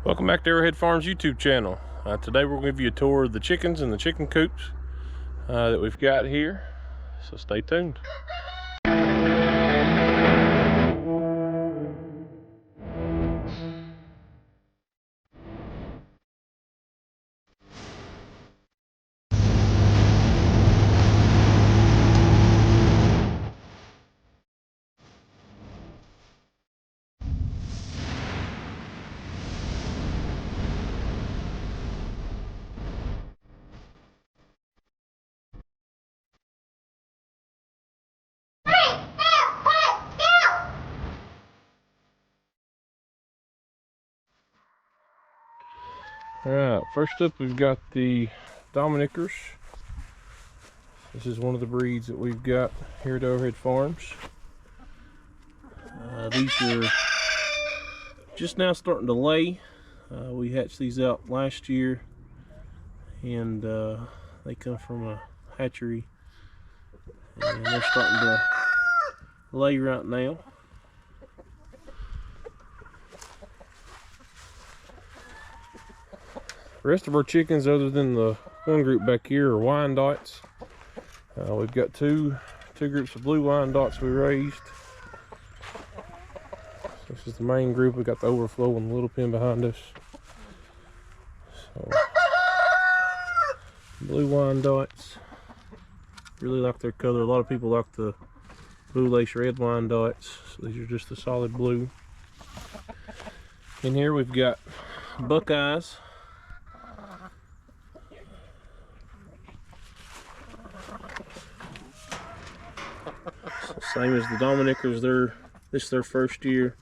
Welcome back to Arrowhead Farms YouTube channel. Today we're going to give you a tour of the chickens and the chicken coops that we've got here, so stay tuned. Alright, first up we've got the Dominiquers. This is one of the breeds that we've got here at Arrowhead Farms. These are just now starting to lay. We hatched these out last year, and they come from a hatchery, and they're starting to lay right now. The rest of our chickens, other than the one group back here, are Wyandottes. We've got two groups of blue Wyandottes we raised. This is the main group. We got the overflow and the little pen behind us. So, blue Wyandottes, really like their color. A lot of people like the blue lace red Wyandottes. So these are just a solid blue. In here we've got Buckeyes. Same as the Dominiquers, this is their first year.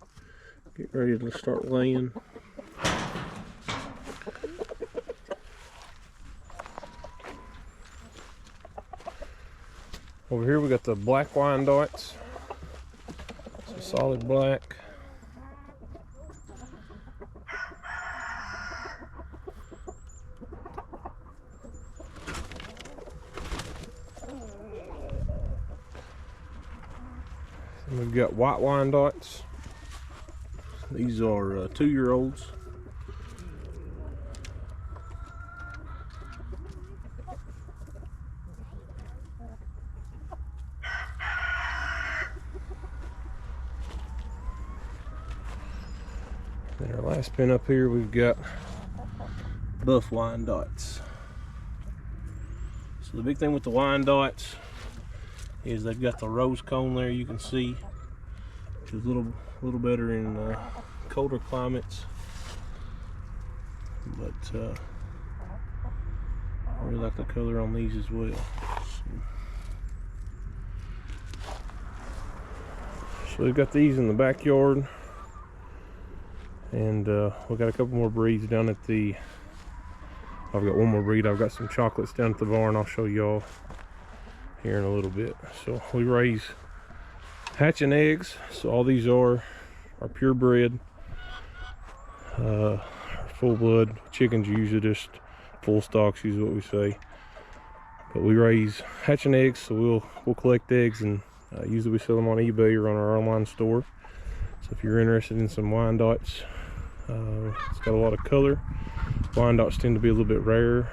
Get ready to start laying. Over here we got the black Wyandottes. It's a solid black. And we've got white Wyandottes. These are 2-year-olds. And our last pen up here, we've got buff Wyandottes. So the big thing with the Wyandottes is they've got the rose cone there, you can see, which is a little better in colder climates. But I really like the color on these as well. So we've got these in the backyard, and we've got a couple more breeds down at the, I've got one more breed. I've got some chocolates down at the barn. I'll show y'all here in a little bit. So we raise hatching eggs. So all these are purebred, full blood chickens. Usually just full stocks is what we say, but we raise hatching eggs. So we'll collect eggs, and usually we sell them on eBay or on our online store. So if you're interested in some Wyandottes, it's got a lot of color. Wyandottes tend to be a little bit rarer.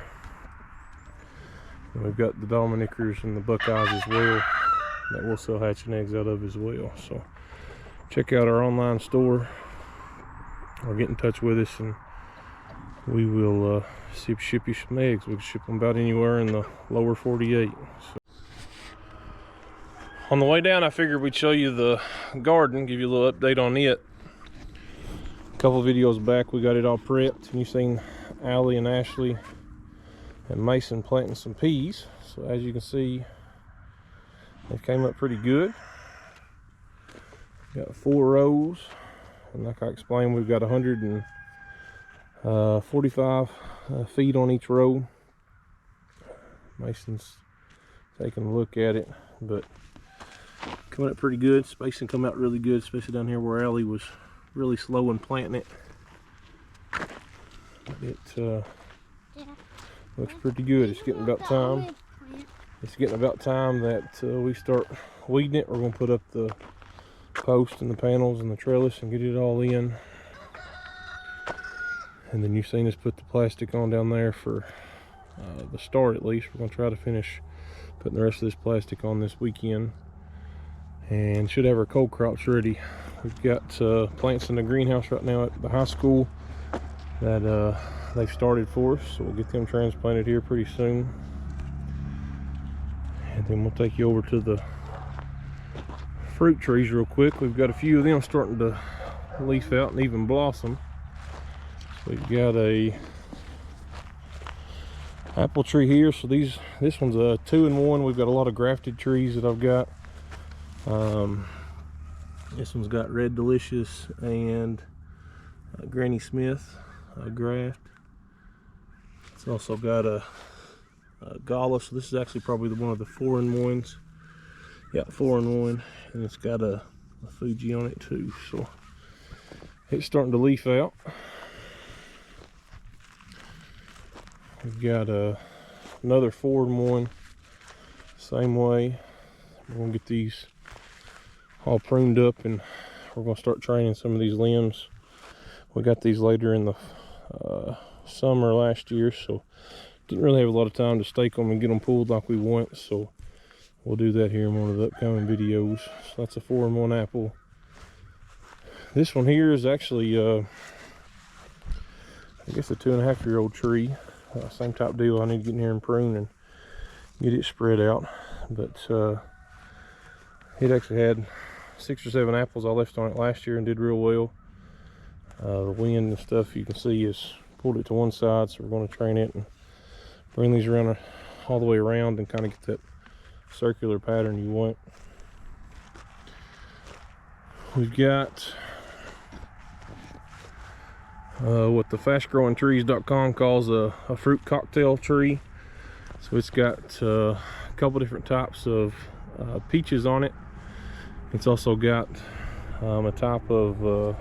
And we've got the Dominiquers and the Buckeyes as well that we'll sell hatching eggs out of as well. So check out our online store or get in touch with us, and we will ship you some eggs. We can ship them about anywhere in the lower 48. So on the way down, I figured we'd show you the garden, give you a little update on it. A couple videos back, we got it all prepped, and you've seen Allie and Ashley and Mason planting some peas. So as you can see, they came up pretty good. Got 4 rows, and like I explained, we've got 145 feet on each row. Mason's taking a look at it, but coming up pretty good. Spacing come out really good, especially down here where Allie was really slow in planting it. It looks pretty good. It's getting about time. It's getting about time that we start weeding it. We're going to put up the post and the panels and the trellis and get it all in. And then you've seen us put the plastic on down there for the start at least. We're going to try to finish putting the rest of this plastic on this weekend. And should have our cold crops ready. We've got plants in the greenhouse right now at the high school that they've started for us. So we'll get them transplanted here pretty soon. And then we'll take you over to the fruit trees real quick. We've got a few of them starting to leaf out and even blossom. We've got a apple tree here. So this one's a 2-in-1. We've got a lot of grafted trees that I've got. This one's got Red Delicious and Granny Smith graft. It's also got a Gala. So this is actually probably one of the 4-in-1s. Yeah, 4-in-1, and it's got a Fuji on it too. So it's starting to leaf out. We've got another 4-in-1, same way. We're gonna get these all pruned up, and we're gonna start training some of these limbs. We got these later in the summer last year, so didn't really have a lot of time to stake them and get them pulled like we want. So we'll do that here in one of the upcoming videos. So that's a 4-in-1 apple. This one here is actually I guess a 2.5-year-old tree. Same type deal. I need to get in here and prune and get it spread out. But it actually had 6 or 7 apples I left on it last year and did real well. The wind and stuff you can see has pulled it to one side, so we're going to train it and bring these around all the way around and kind of get that circular pattern you want. We've got what the fastgrowingtrees.com calls a fruit cocktail tree. So it's got a couple different types of peaches on it. It's also got a type of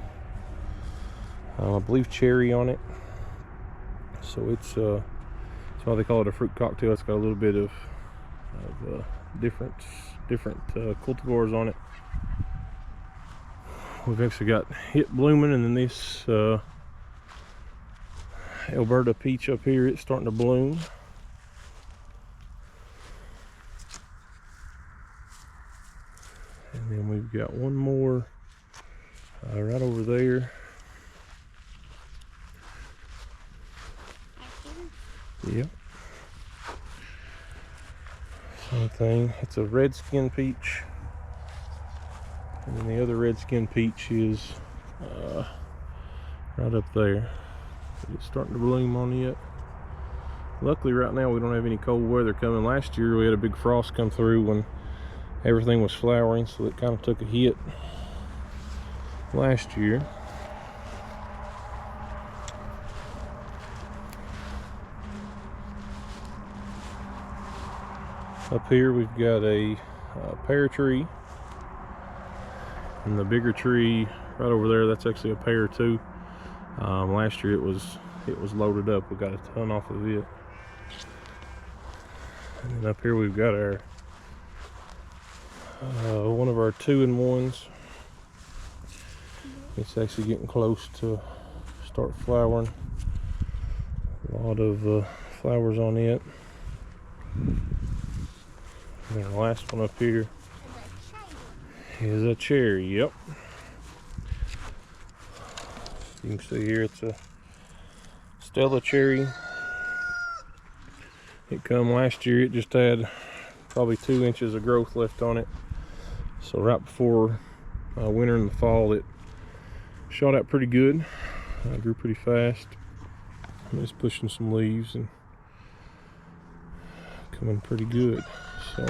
I believe cherry on it. So it's that's why they call it a fruit cocktail. It's got a little bit of different cultivars on it. We've actually got Hit blooming, and then this Alberta peach up here, it's starting to bloom. And then we've got one more right over there. Yep. Same thing. It's a red skin peach. And then the other red skin peach is right up there. It's starting to bloom on it. Luckily right now we don't have any cold weather coming. Last year we had a big frost come through when everything was flowering, so it kind of took a hit last year. Up here we've got a pear tree, and the bigger tree right over there, that's actually a pear too. Last year it was loaded up. We got a ton off of it. And then up here we've got our one of our 2-in-1s. It's actually getting close to start flowering. A lot of flowers on it. And the last one up here is a cherry. Yep. You can see here it's a Stella cherry. It come last year. It just had probably 2 inches of growth left on it. So right before winter and the fall, it shot out pretty good. Grew pretty fast. It's pushing some leaves and coming pretty good. So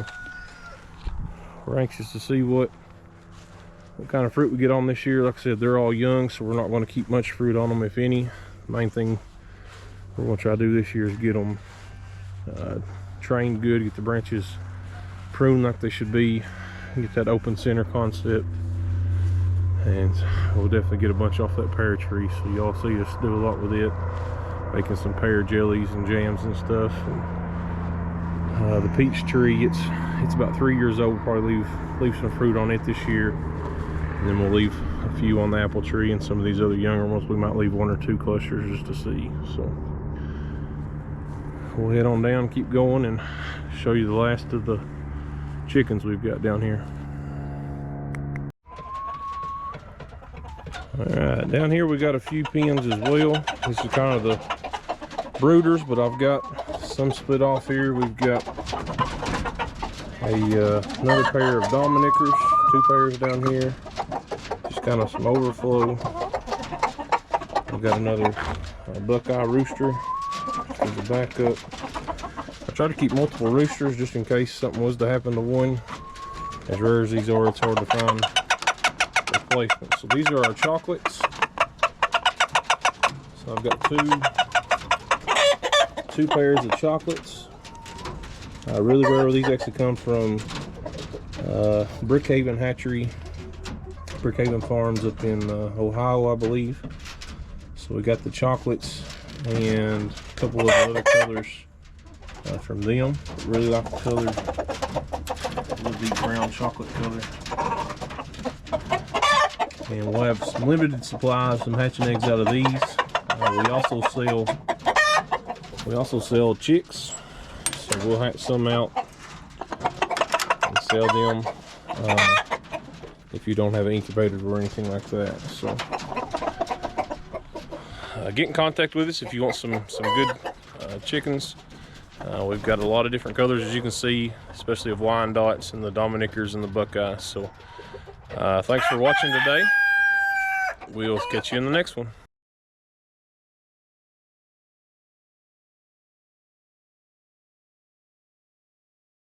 we're anxious to see what kind of fruit we get on this year. Like I said, they're all young, so we're not going to keep much fruit on them, if any. The main thing we're going to try to do this year is get them trained good, get the branches pruned like they should be, get that open center concept, and we'll definitely get a bunch off that pear tree. So y'all see us do a lot with it, making some pear jellies and jams and stuff. And, the peach tree, it's about 3 years old. We'll probably leave some fruit on it this year, and then we'll leave a few on the apple tree, and some of these other younger ones we might leave 1 or 2 clusters just to see. So we'll head on down, keep going, and show you the last of the chickens we've got down here. Alright, down here we got a few pens as well. This is kind of the brooders, but I've got some split off here. We've got another pair of Dominiquers, 2 pairs down here, just kind of some overflow. We've got another Buckeye rooster as a backup. I try to keep multiple roosters just in case something was to happen to one. As rare as these are, it's hard to find replacements. So these are our chocolates. So I've got two pairs of chocolates. Really rare. These actually come from Brookhaven Hatchery, Brookhaven Farms up in Ohio, I believe. So we got the chocolates and a couple of other colors from them. Really like the color, a little deep brown chocolate color. And we'll have some limited supply of some hatching eggs out of these. We also sell chicks, so we'll hatch some out and sell them if you don't have an incubator or anything like that. So get in contact with us if you want some good chickens. We've got a lot of different colors, as you can see, especially of Wyandottes and the Dominiquers and the Buckeyes. So thanks for watching today. We'll catch you in the next one.